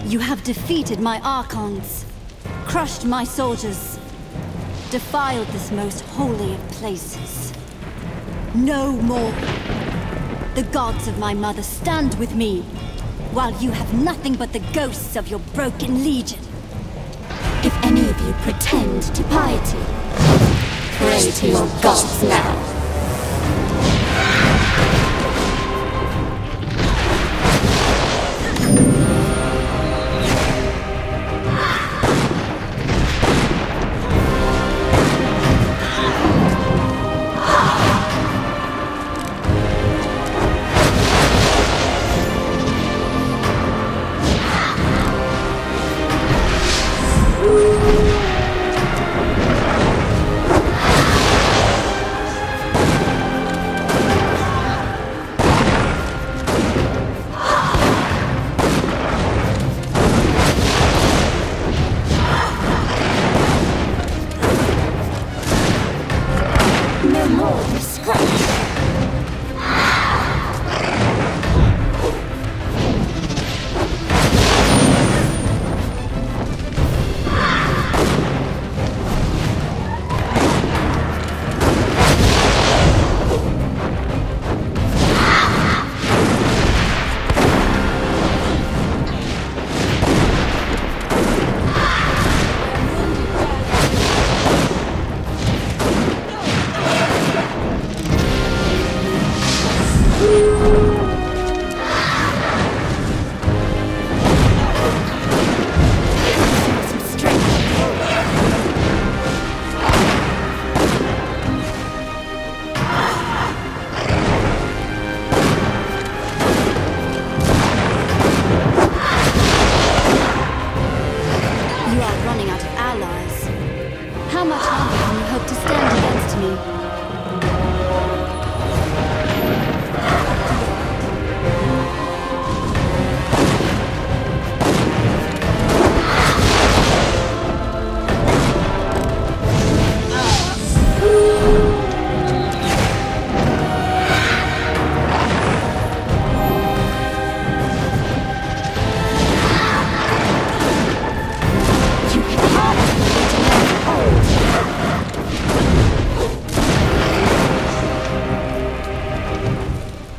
You have defeated my Archons, crushed my soldiers, defiled this most holy of places. No more. The gods of my mother stand with me, while you have nothing but the ghosts of your broken legion. If any of you pretend to piety, pray to your gods now.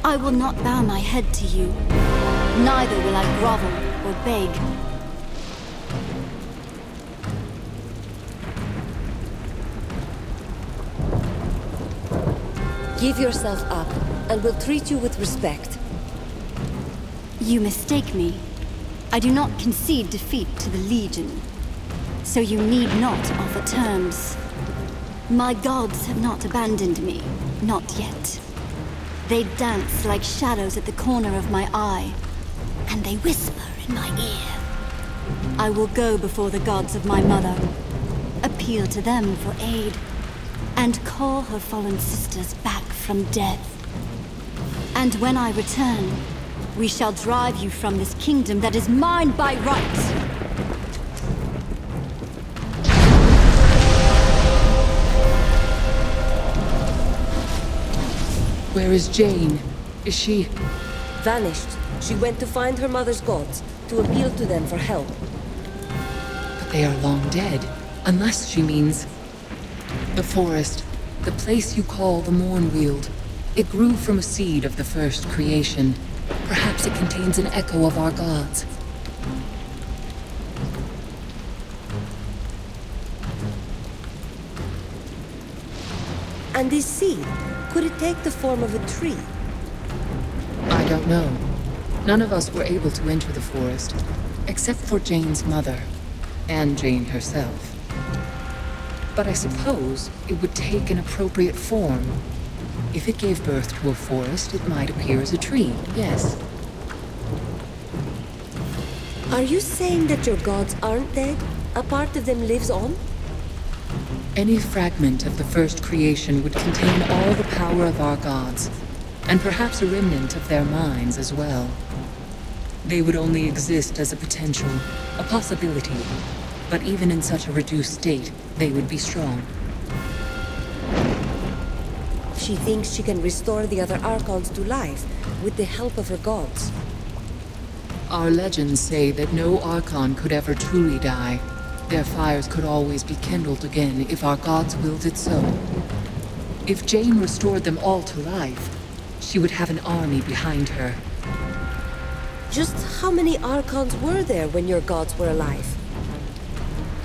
I will not bow my head to you. Neither will I grovel or beg. Give yourself up, and we'll treat you with respect. You mistake me. I do not concede defeat to the Legion. So you need not offer terms. My gods have not abandoned me. Not yet. They dance like shadows at the corner of my eye, and they whisper in my ear. I will go before the gods of my mother, appeal to them for aid, and call her fallen sisters back from death. And when I return, we shall drive you from this kingdom that is mine by right. Where is Jeyne? Is she... Vanished. She went to find her mother's gods, to appeal to them for help. But they are long dead. Unless she means... The forest. The place you call the Mournweald. It grew from a seed of the first creation. Perhaps it contains an echo of our gods. And this seed? Could it take the form of a tree? I don't know. None of us were able to enter the forest, except for Jeyne's mother, and Jeyne herself. But I suppose it would take an appropriate form. If it gave birth to a forest, it might appear as a tree, yes. Are you saying that your gods aren't dead? A part of them lives on? Any fragment of the first creation would contain all the power of our gods, and perhaps a remnant of their minds as well. They would only exist as a potential, a possibility, but even in such a reduced state, they would be strong. She thinks she can restore the other Archons to life with the help of her gods. Our legends say that no Archon could ever truly die. Their fires could always be kindled again if our gods willed it so. If Jeyne restored them all to life, she would have an army behind her. Just how many Archons were there when your gods were alive?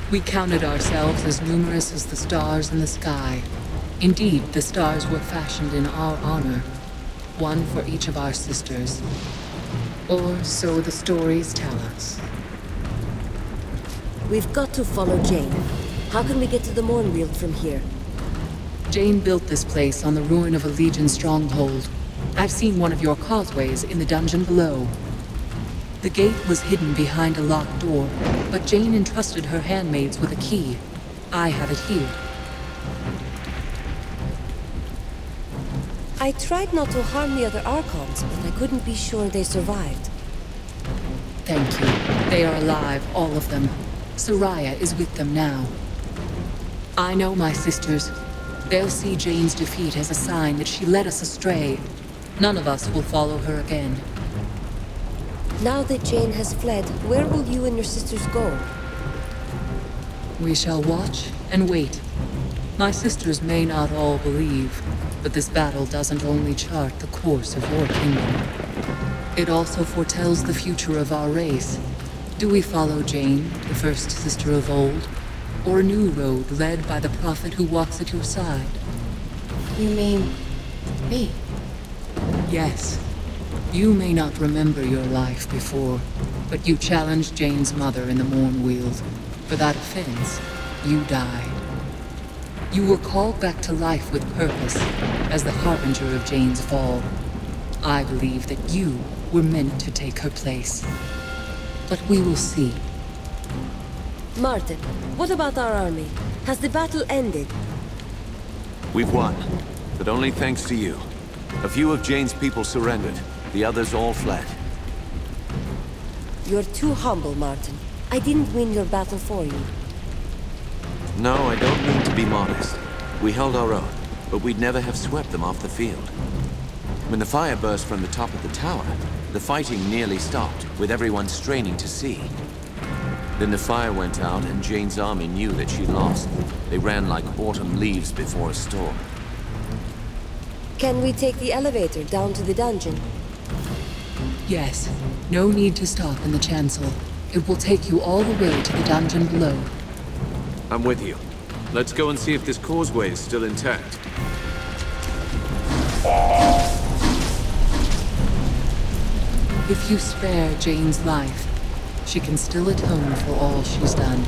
We counted ourselves as numerous as the stars in the sky. Indeed, the stars were fashioned in our honor, one for each of our sisters. Or so the stories tell us. We've got to follow Jeyne. How can we get to the Mournweald from here? Jeyne built this place on the ruin of a Legion stronghold. I've seen one of your causeways in the dungeon below. The gate was hidden behind a locked door, but Jeyne entrusted her handmaids with a key. I have it here. I tried not to harm the other Archons, but I couldn't be sure they survived. Thank you. They are alive, all of them. Soraya is with them now. I know my sisters. They'll see Jeyne's defeat as a sign that she led us astray. None of us will follow her again. Now that Jeyne has fled, where will you and your sisters go? We shall watch and wait. My sisters may not all believe, but this battle doesn't only chart the course of your kingdom. It also foretells the future of our race. Do we follow Jeyne, the first sister of old, or a new road led by the prophet who walks at your side? You mean... me? Yes. You may not remember your life before, but you challenged Jeyne's mother in the Mournweald. For that offense, you died. You were called back to life with purpose, as the harbinger of Jeyne's fall. I believe that you were meant to take her place. But we will see. Martin, what about our army? Has the battle ended? We've won, but only thanks to you. A few of Jeyne's people surrendered. The others all fled. You're too humble, Martin. I didn't win your battle for you. No, I don't mean to be modest. We held our own, but we'd never have swept them off the field. When the fire burst from the top of the tower, the fighting nearly stopped, with everyone straining to see. Then the fire went out, and Jeyne's army knew that she'd lost. They ran like autumn leaves before a storm. Can we take the elevator down to the dungeon? Yes. No need to stop in the chancel. It will take you all the way to the dungeon below. I'm with you. Let's go and see if this causeway is still intact. If you spare Jeyne's life, she can still atone for all she's done.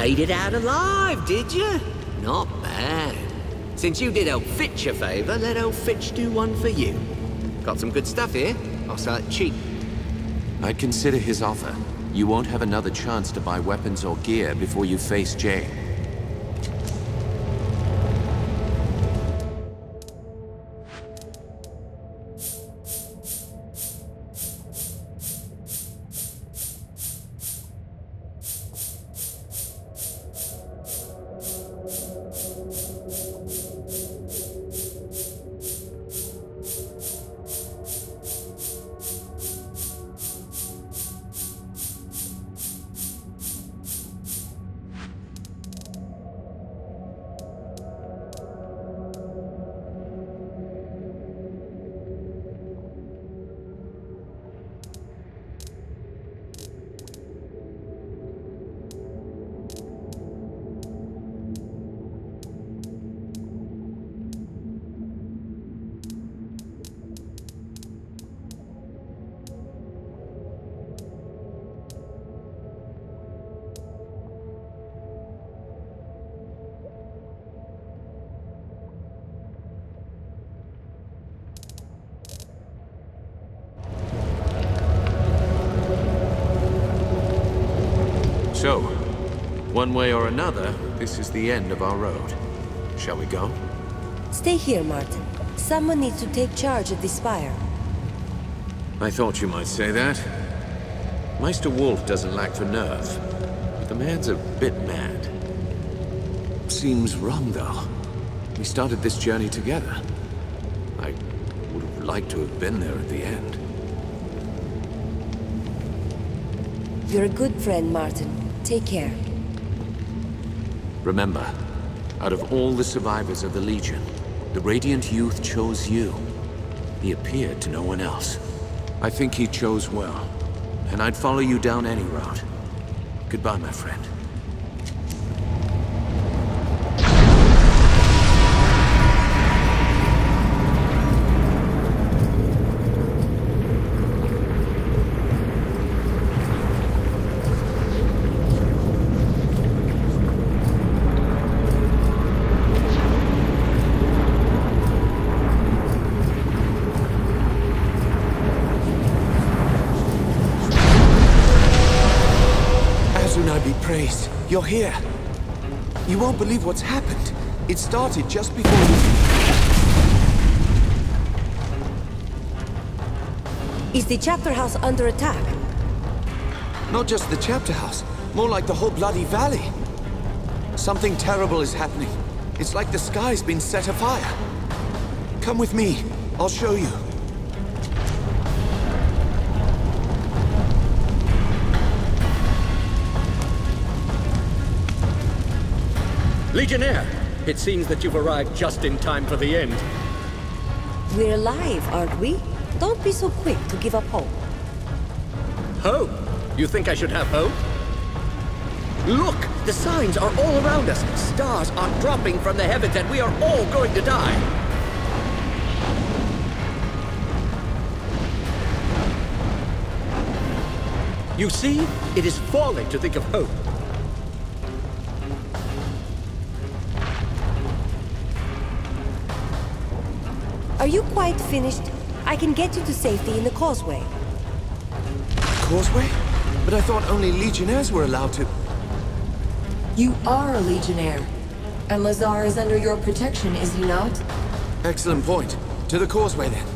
Made it out alive, did you? Not bad. Since you did old Fitch a favor, let old Fitch do one for you. Got some good stuff here. I'll sell it cheap. I'd consider his offer. You won't have another chance to buy weapons or gear before you face Jeyne. So, one way or another, this is the end of our road. Shall we go? Stay here, Martin. Someone needs to take charge of this fire. I thought you might say that. Meister Wolf doesn't lack for nerve, but the man's a bit mad. Seems wrong, though. We started this journey together. I would have liked to have been there at the end. You're a good friend, Martin. Take care. Remember, out of all the survivors of the Legion, the Radiant Youth chose you. He appeared to no one else. I think he chose well, and I'd follow you down any route. Goodbye, my friend. Praised. You're here. You won't believe what's happened. It started just before you... Is the chapter house under attack? Not just the chapter house, more like the whole bloody valley. Something terrible is happening. It's like the sky's been set afire. Come with me. I'll show you. Legionnaire! It seems that you've arrived just in time for the end. We're alive, aren't we? Don't be so quick to give up hope. Hope? You think I should have hope? Look! The signs are all around us! Stars are dropping from the heavens and we are all going to die! You see? It is folly to think of hope. Are you quite finished? I can get you to safety in the causeway. Causeway? But I thought only Legionnaires were allowed to... You are a Legionnaire. And Lazar is under your protection, is he not? Excellent point. To the causeway, then.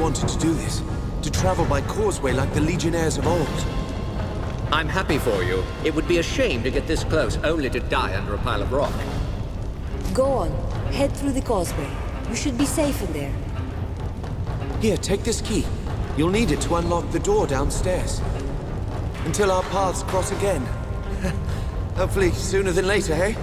Wanted to do this, to travel by causeway like the Legionnaires of old. I'm happy for you. It would be a shame to get this close only to die under a pile of rock. Go on. Head through the causeway. You should be safe in there. Here, take this key. You'll need it to unlock the door downstairs. Until our paths cross again. Hopefully sooner than later, eh?